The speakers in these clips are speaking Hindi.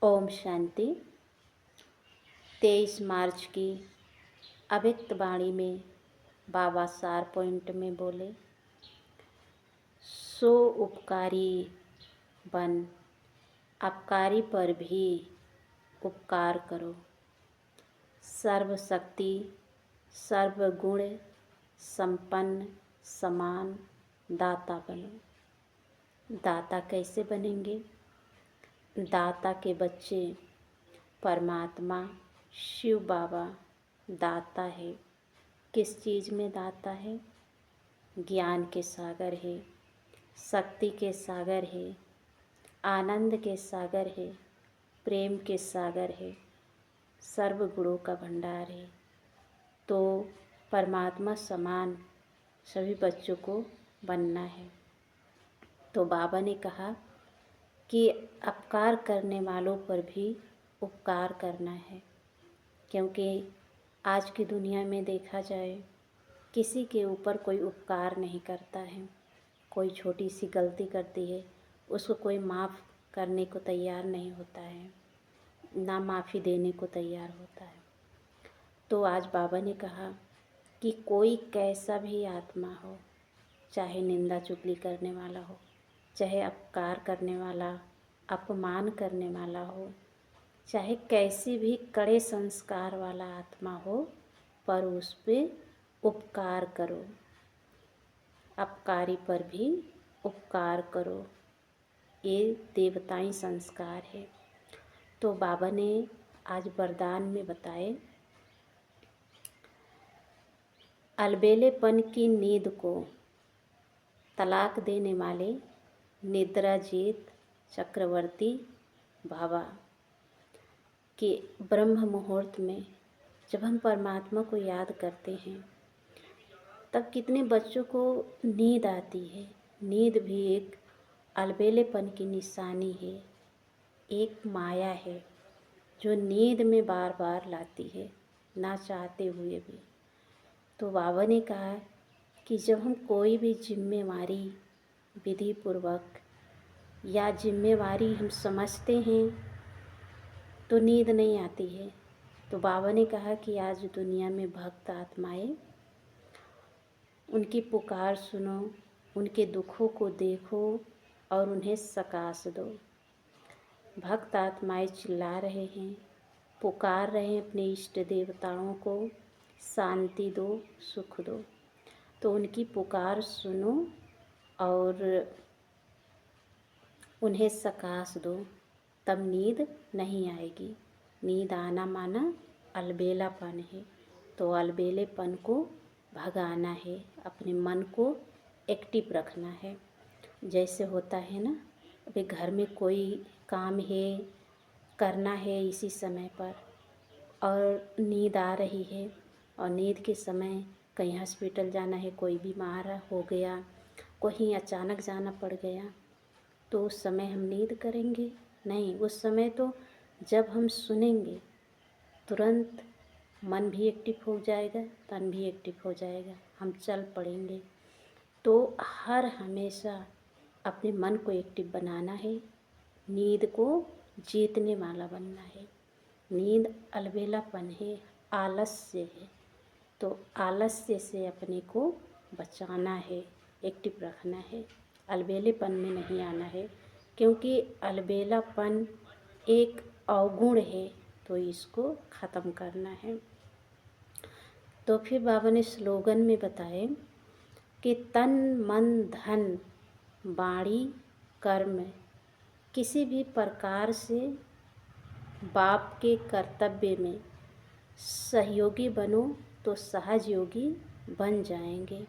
ओम शांति। 23 मार्च की अव्यक्त वाणी में बाबा सार पॉइंट में बोले, सो उपकारी बन, अपकारी पर भी उपकार करो। सर्वशक्ति सर्वगुण संपन्न समान दाता बनो। दाता कैसे बनेंगे? दाता के बच्चे परमात्मा शिव बाबा दाता है। किस चीज़ में दाता है? ज्ञान के सागर है, शक्ति के सागर है, आनंद के सागर है, प्रेम के सागर है, सर्व गुणों का भंडार है। तो परमात्मा समान सभी बच्चों को बनना है। तो बाबा ने कहा कि अपकार करने वालों पर भी उपकार करना है, क्योंकि आज की दुनिया में देखा जाए किसी के ऊपर कोई उपकार नहीं करता है। कोई छोटी सी गलती करती है, उसको कोई माफ़ करने को तैयार नहीं होता है, ना माफ़ी देने को तैयार होता है। तो आज बाबा ने कहा कि कोई कैसा भी आत्मा हो, चाहे निंदा चुगली करने वाला हो, चाहे अपकार करने वाला, अपमान करने वाला हो, चाहे कैसी भी कड़े संस्कार वाला आत्मा हो, पर उस पे उपकार करो। अपकारी पर भी उपकार करो। ये देवताई संस्कार है। तो बाबा ने आज वरदान में बताए, अलबेलेपन की नींद को तलाक देने वाले निद्राजीत चक्रवर्ती बाबा के ब्रह्म मुहूर्त में जब हम परमात्मा को याद करते हैं, तब कितने बच्चों को नींद आती है। नींद भी एक अलबेलेपन की निशानी है, एक माया है जो नींद में बार बार लाती है, ना चाहते हुए भी। तो बाबा ने कहा कि जब हम कोई भी जिम्मेवारी विधि पूर्वक या जिम्मेवारी हम समझते हैं तो नींद नहीं आती है। तो बाबा ने कहा कि आज दुनिया में भक्त आत्माएं, उनकी पुकार सुनो, उनके दुखों को देखो और उन्हें सकाश दो। भक्त आत्माएं चिल्ला रहे हैं, पुकार रहे हैं अपने इष्ट देवताओं को, शांति दो, सुख दो। तो उनकी पुकार सुनो और उन्हें सकाश दो, तब नींद नहीं आएगी। नींद आना माना अलबेलापन है। तो अलबेलेपन को भगाना है, अपने मन को एक्टिव रखना है। जैसे होता है ना, अभी घर में कोई काम है, करना है इसी समय पर, और नींद आ रही है और नींद के समय कहीं हॉस्पिटल जाना है, कोई बीमार हो गया, कहीं अचानक जाना पड़ गया, तो उस समय हम नींद करेंगे? नहीं। उस समय तो जब हम सुनेंगे तुरंत मन भी एक्टिव हो जाएगा, तन भी एक्टिव हो जाएगा, हम चल पड़ेंगे। तो हर हमेशा अपने मन को एक्टिव बनाना है, नींद को जीतने वाला बनना है। नींद अलबेलापन है, आलस्य है। तो आलस्य से अपने को बचाना है, एक्टिव रखना है, अलबेलेपन में नहीं आना है, क्योंकि अलबेलापन एक अवगुण है। तो इसको ख़त्म करना है। तो फिर बाबा ने स्लोगन में बताए कि तन मन धन वाणी कर्म किसी भी प्रकार से बाप के कर्तव्य में सहयोगी बनो तो सहज योगी बन जाएंगे।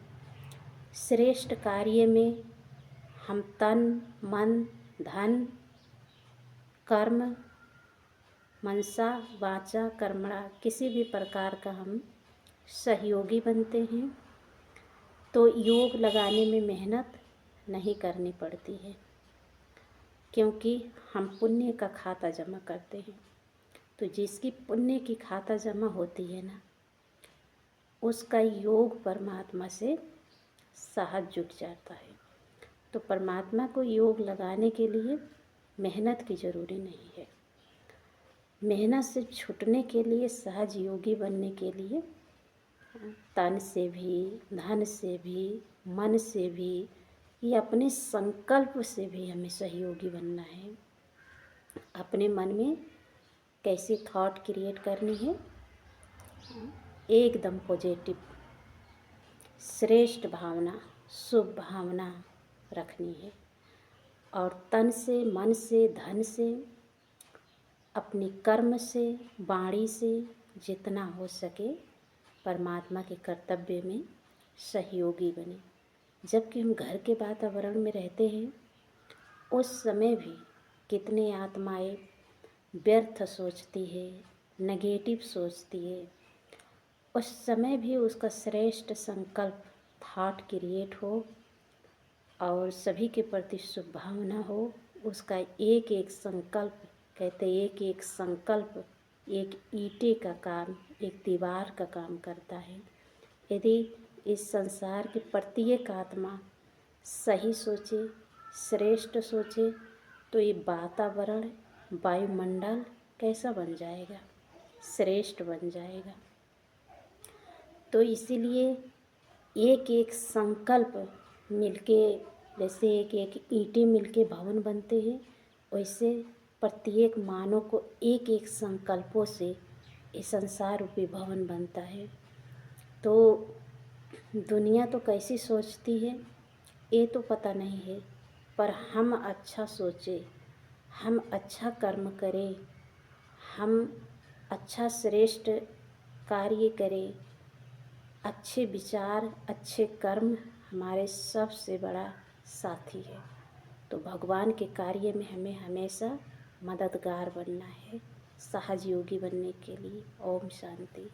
श्रेष्ठ कार्य में हम तन मन धन कर्म मनसा वाचा कर्मणा किसी भी प्रकार का हम सहयोगी बनते हैं। तो योग लगाने में मेहनत नहीं करनी पड़ती है, क्योंकि हम पुण्य का खाता जमा करते हैं। तो जिसकी पुण्य की खाता जमा होती है ना, उसका योग परमात्मा से सहज जुट जाता है। तो परमात्मा को योग लगाने के लिए मेहनत की ज़रूरी नहीं है। मेहनत से छूटने के लिए, सहज योगी बनने के लिए तन से भी, धन से भी, मन से भी, ये अपने संकल्प से भी हमें सहयोगी बनना है। अपने मन में कैसी थॉट क्रिएट करनी है, एकदम पॉजिटिव, श्रेष्ठ भावना, शुभ भावना रखनी है। और तन से, मन से, धन से, अपने कर्म से, वाणी से जितना हो सके परमात्मा के कर्तव्य में सहयोगी बने। जबकि हम घर के वातावरण में रहते हैं, उस समय भी कितने आत्माएं व्यर्थ सोचती है, नेगेटिव सोचती है। उस समय भी उसका श्रेष्ठ संकल्प, थॉट क्रिएट हो और सभी के प्रति शुभ भावना हो। उसका एक एक संकल्प, कहते एक एक संकल्प एक ईंटे का काम, एक दीवार का काम करता है। यदि इस संसार की प्रत्येक आत्मा सही सोचे, श्रेष्ठ सोचे, तो ये वातावरण, वायुमंडल कैसा बन जाएगा, श्रेष्ठ बन जाएगा। तो इसीलिए एक एक संकल्प मिलके, जैसे एक एक ईंटें मिलके भवन बनते हैं, वैसे प्रत्येक मानव को एक एक संकल्पों से ये संसार रूपी भवन बनता है। तो दुनिया तो कैसी सोचती है ये तो पता नहीं है, पर हम अच्छा सोचें, हम अच्छा कर्म करें, हम अच्छा श्रेष्ठ कार्य करें, अच्छे विचार, अच्छे कर्म हमारे सबसे बड़ा साथी है। तो भगवान के कार्य में हमें हमेशा मददगार बनना है, सहज योगी बनने के लिए। ओम शांति।